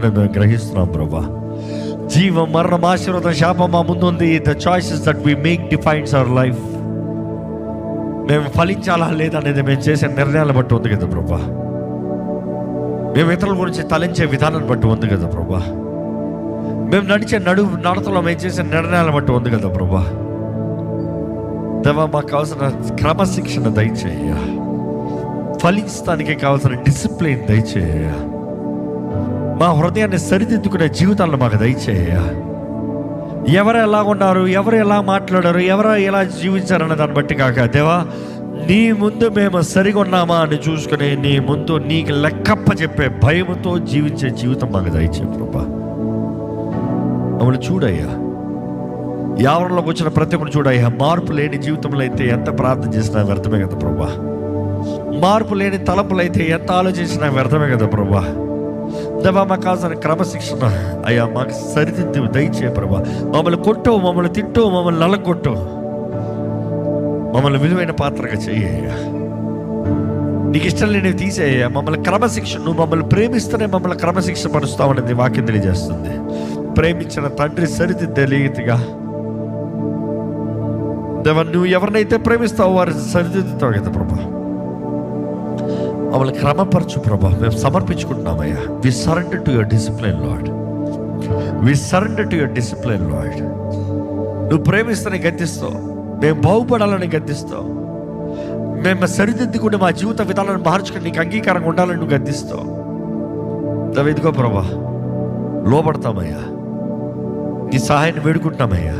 మేము గ్రహిస్తున్నాం ప్రభా. జీవం, మరణం, ఆశీర్వాదం, శాపం మా ముందు ఉంది. The choices that we make defines our life. మేము ఫలించాలా లేదా అనేది మేము చేసే నిర్ణయాలు బట్టి ఉంది కదా ప్రభా. మేము ఇతరుల గురించి తలంచే విధానాన్ని బట్టి ఉంది కదా ప్రభా. మేము నడిచే నడతలో మేము చేసే నిర్ణయాలను బట్టి ఉంది కదా ప్రభా. దేవా, మాకు కావాల్సిన క్రమశిక్షణ దయచేయ, ఫలించడానికి కావాల్సిన డిసిప్లిన్ దయచేయ, మా హృదయాన్ని సరిదిద్దుకునే జీవితాలను మాకు దయచేయ. ఎవరు ఎలా ఉన్నారు, ఎవరు ఎలా మాట్లాడారు, ఎవరు ఎలా జీవించారన్న దాన్ని బట్టి కాక దేవా, నీ ముందు మేము సరిగా ఉన్నామా అని చూసుకుని నీ ముందు నీకు లెక్కప్ప చెప్పే భయంతో జీవించే జీవితం మాకు దయచే ప్రభా. మమ్మల్ని చూడయ్యా, యావరంలోకి వచ్చిన ప్రతి ఒక్కరు చూడయ్యా. మార్పు లేని జీవితంలో అయితే ఎంత ప్రార్థన చేసినా వ్యర్థమే కదా ప్రభా. మార్పు లేని తలంపులు అయితే ఎంత ఆలోచించినా వ్యర్థమే కదా ప్రభా. దేవా, మాకు కావాల్సిన క్రమశిక్షణ అయ్యా మాకు సరిదిద్దు దయచే ప్రభా. మమ్మల్ని కొట్టు, మమ్మల్ని తిట్టు, మమ్మల్ని నలగొట్టు, మమ్మల్ని విలువైన పాత్రగా చేయ్యా. నీకు ఇష్టం లేనివి తీసేయ్యా. మమ్మల్ని క్రమశిక్షణ, నువ్వు మమ్మల్ని ప్రేమిస్తూనే మమ్మల్ని క్రమశిక్షణ పరుస్తావనేది వాక్యం తెలియజేస్తుంది. ప్రేమించిన తండ్రి సరిదిద్దే రీతిగా దేవా, నువ్వు ఎవరినైతే ప్రేమిస్తావో వారు సరిదిద్దుతావు కదా ప్రభా. మమ్మల్ని క్రమపరచు ప్రభా. మేము సమర్పించుకుంటున్నామయ్యా. We surrender to your discipline lord. We surrender to your discipline lord. నువ్వు ప్రేమిస్తూనే గద్దిస్తావు, మేము బాగుపడాలని గద్దిస్తావు, మేము సరిదిద్దుకుంటే మా జీవిత విధానాన్ని మార్చుకుని నీకు అంగీకారంగా ఉండాలని నువ్వు గద్దిస్తావు. ఇదిగో ప్రభా, లోపడతామయ్యా. నీ సహాయాన్ని వేడుకుంటున్నామయ్యా,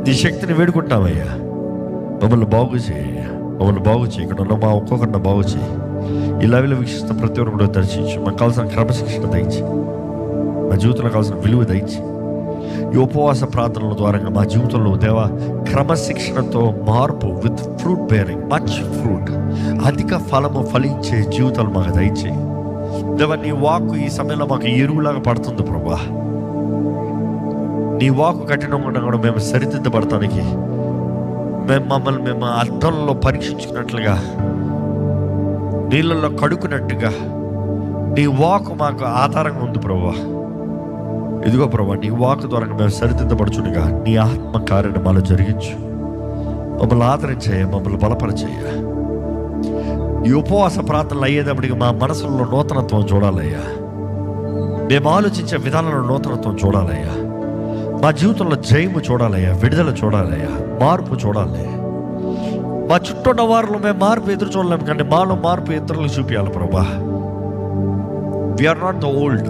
నీ శక్తిని వేడుకుంటున్నామయ్యా. మమ్మల్ని బాగు చేయ, మమ్మల్ని బాగు చేయి. ఇక్కడ ఉన్న మా ఒక్కొక్కరిని బాగు చేయి. ఈ లైవ్లో వీక్షిస్తున్న ప్రతి ఒక్కరు కూడా దర్శించు. మాకు కావాల్సిన క్రమశిక్షణ దయచి, మా జీవితంలో కావాల్సిన విలువ దయచి. ఈ ఉపవాస ప్రార్థనల ద్వారా మా జీవితంలో దేవా క్రమశిక్షణతో మార్పు, with fruit bearing, much fruit, అధిక ఫలము ఫలించే జీవితాలు మాకు దయచేయి. దేవా, నీ వాక్కు ఈ సమయంలో మాకు ఎరువులాగా పడుతుంది ప్రభా. నీ వాక్కు కఠినంగా కూడా మేము సరిదిద్దబడటానికి మేము అద్దంలో పరీక్షించుకున్నట్లుగా, నీళ్ళల్లో కడుక్కున్నట్టుగా నీ వాక్కు మాకు ఆధారంగా ఉంది ప్రభా. ఇదిగో ప్రభా, నీ వాక్కు ద్వారా మేము సరిదిద్దబడుచుండగా నీ ఆత్మ కార్యాన్ని మాలో జరిగించు. మమ్మల్ని ఆదరించేయ, మమ్మల్ని బలపరిచేయ. ఈ ఉపవాస ప్రార్థనలు అయ్యేటప్పటికి మా మనసుల్లో నూతనత్వం చూడాలయ్యా. మేము ఆలోచించే విధానంలో నూతనత్వం చూడాలయ్యా. మా జీవితంలో జయము చూడాలయ్యా, విడుదల చూడాలయ్యా, మార్పు చూడాలి. మా చుట్టూ ఉన్న వారిలో మేము మార్పు ఎదురు చూడలేము, కానీ మాలో మార్పు ఇతరులకు చూపించాలి ప్రభా. We are not the old,